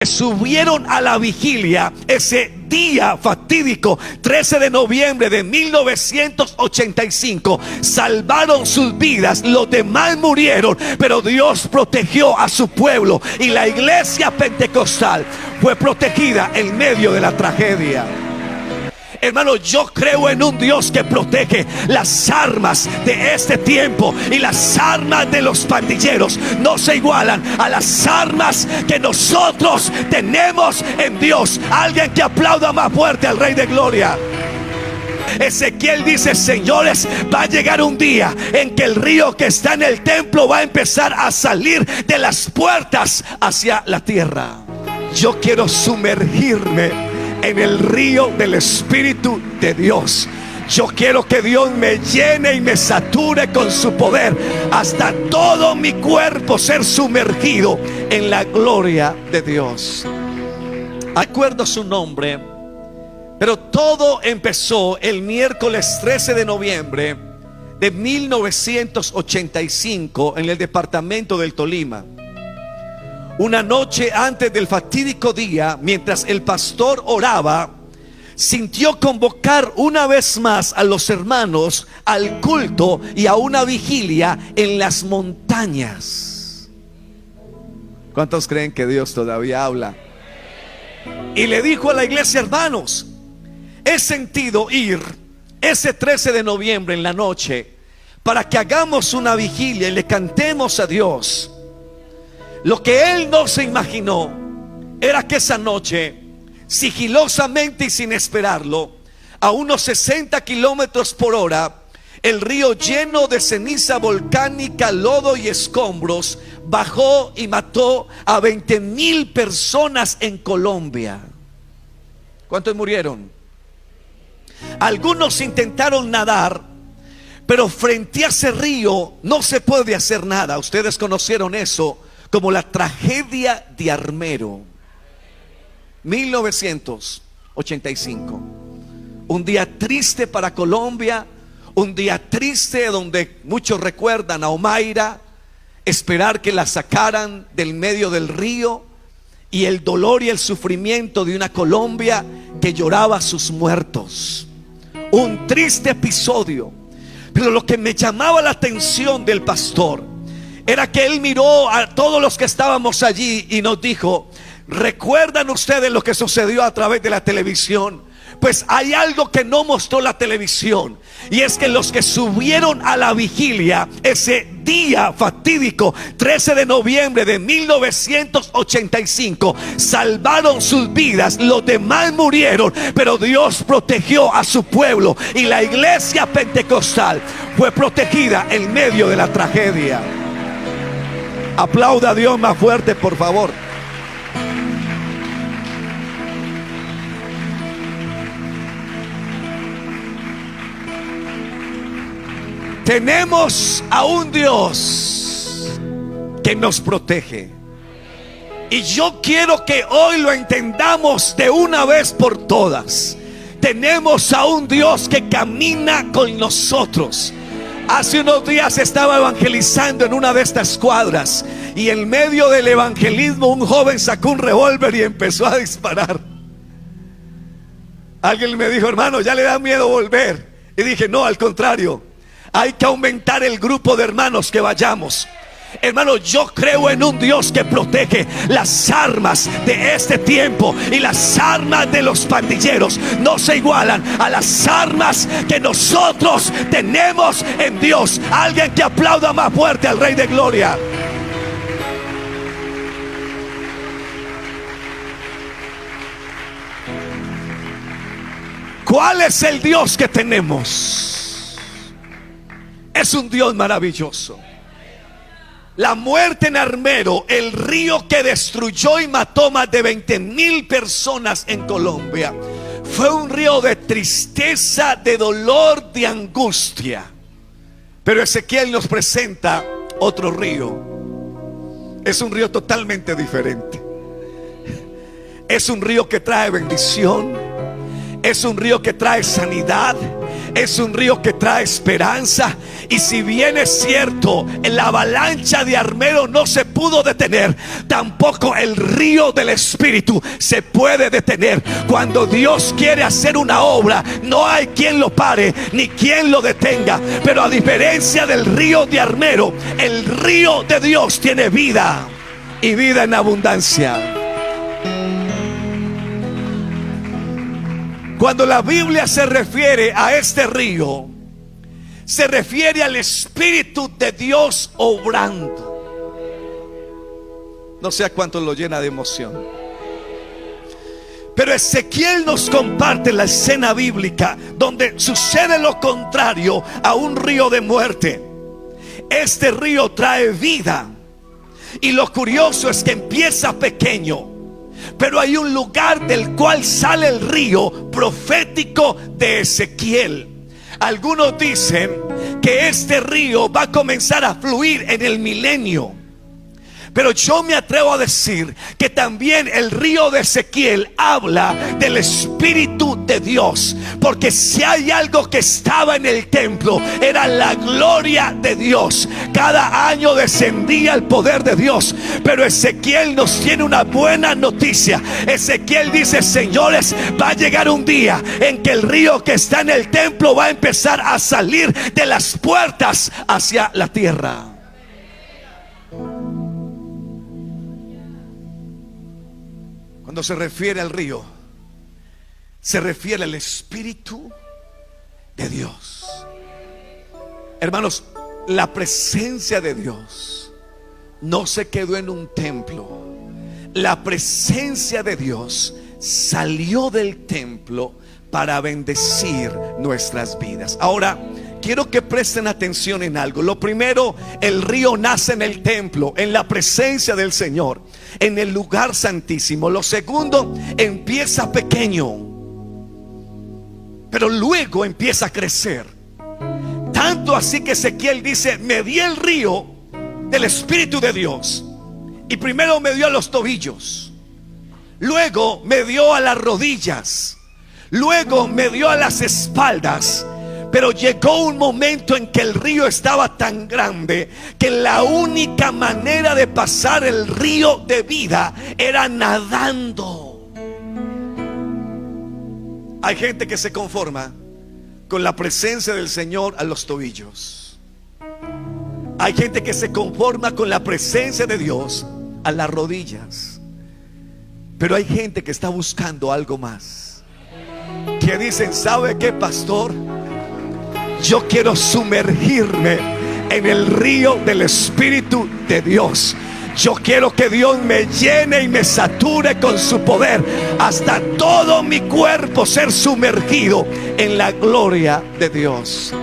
Subieron a la vigilia ese día fatídico 13 de noviembre de 1985, salvaron sus vidas, los demás murieron, pero Dios protegió a su pueblo y la iglesia pentecostal fue protegida en medio de la tragedia. Hermano, yo creo en un Dios que protege. Las armas de este tiempo y las armas de los pandilleros no se igualan a las armas que nosotros tenemos en Dios. Alguien que aplauda más fuerte al Rey de Gloria. Ezequiel dice: señores, va a llegar un día en que el río que está en el templo va a empezar a salir de las puertas hacia la tierra. Yo quiero sumergirme en el río del Espíritu de Dios. Yo quiero que Dios me llene y me sature con su poder, hasta todo mi cuerpo ser sumergido en la gloria de Dios. Acuerdo su nombre, pero todo empezó el miércoles 13 de noviembre de 1985 en el departamento del Tolima. Una noche antes del fatídico día, mientras el pastor oraba, sintió convocar una vez más a los hermanos al culto y a una vigilia en las montañas. ¿Cuántos creen que Dios todavía habla? Y le dijo a la iglesia: hermanos, he sentido ir ese 13 de noviembre en la noche para que hagamos una vigilia y le cantemos a Dios. Lo que él no se imaginó era que esa noche, sigilosamente y sin esperarlo, a unos 60 kilómetros por hora, el río, lleno de ceniza volcánica, lodo y escombros, bajó y mató a 20,000 personas en Colombia. ¿Cuántos murieron? Algunos intentaron nadar, pero frente a ese río no se puede hacer nada. Ustedes conocieron eso como la tragedia de Armero. 1985. Un día triste para Colombia, un día triste donde muchos recuerdan a Omaira, esperar que la sacaran del medio del río, y el dolor y el sufrimiento de una Colombia que lloraba a sus muertos. Un triste episodio. Pero lo que me llamaba la atención del pastor era que él miró a todos los que estábamos allí y nos dijo: ¿recuerdan ustedes lo que sucedió a través de la televisión? Pues hay algo que no mostró la televisión, y es que los que subieron a la vigilia ese día fatídico 13 de noviembre de 1985 salvaron sus vidas, los demás murieron, pero Dios protegió a su pueblo y la iglesia pentecostal fue protegida en medio de la tragedia. Aplauda a Dios más fuerte, por favor. Tenemos a un Dios que nos protege, y yo quiero que hoy lo entendamos de una vez por todas. Tenemos a un Dios que camina con nosotros. Hace unos días estaba evangelizando en una de estas cuadras, y en medio del evangelismo un joven sacó un revólver y empezó a disparar. Alguien me dijo: hermano, ¿ya le da miedo volver? Y dije: no, al contrario, hay que aumentar el grupo de hermanos que vayamos. Hermano, yo creo en un Dios que protege. Las armas de este tiempo y las armas de los pandilleros no se igualan a las armas que nosotros tenemos en Dios. Alguien que aplauda más fuerte al Rey de Gloria. ¿Cuál es el Dios que tenemos? Es un Dios maravilloso. La muerte en Armero, el río que destruyó y mató más de 20,000 personas en Colombia, fue un río de tristeza, de dolor, de angustia. Pero Ezequiel nos presenta otro río. Es un río totalmente diferente. Es un río que trae bendición. Es un río que trae sanidad. Es un río que trae esperanza. Y si bien es cierto, la avalancha de Armero no se puede pudo detener, tampoco el río del Espíritu se puede detener. Cuando Dios quiere hacer una obra, no hay quien lo pare ni quien lo detenga. Pero a diferencia del río de Armero, el río de Dios tiene vida y vida en abundancia. Cuando la Biblia se refiere a este río, se refiere al Espíritu de Dios obrando. No sé a cuántos lo llena de emoción. Pero Ezequiel nos comparte la escena bíblica donde sucede lo contrario a un río de muerte. Este río trae vida. Y lo curioso es que empieza pequeño, pero hay un lugar del cual sale el río profético de Ezequiel. Algunos dicen que este río va a comenzar a fluir en el milenio, pero yo me atrevo a decir que también el río de Ezequiel habla del Espíritu de Dios. Porque si hay algo que estaba en el templo, era la gloria de Dios. Cada año descendía el poder de Dios. Pero Ezequiel nos tiene una buena noticia. Ezequiel dice: señores, va a llegar un día en que el río que está en el templo va a empezar a salir de las puertas hacia la tierra. Cuando se refiere al río, se refiere al Espíritu de Dios. Hermanos, la presencia de Dios no se quedó en un templo. La presencia de Dios salió del templo para bendecir nuestras vidas. Ahora, quiero que presten atención en algo. Lo primero, el río nace en el templo, en la presencia del Señor, en el lugar santísimo. Lo segundo, empieza pequeño, pero luego empieza a crecer. Tanto así que Ezequiel dice: me di el río del Espíritu de Dios. Y primero me dio a los tobillos, luego me dio a las rodillas, luego me dio a las espaldas. Pero llegó un momento en que el río estaba tan grande que la única manera de pasar el río de vida era nadando. Hay gente que se conforma con la presencia del Señor a los tobillos. Hay gente que se conforma con la presencia de Dios a las rodillas. Pero hay gente que está buscando algo más, que dicen: ¿sabe qué, pastor? Yo quiero sumergirme en el río del Espíritu de Dios. Yo quiero que Dios me llene y me sature con su poder, hasta todo mi cuerpo ser sumergido en la gloria de Dios.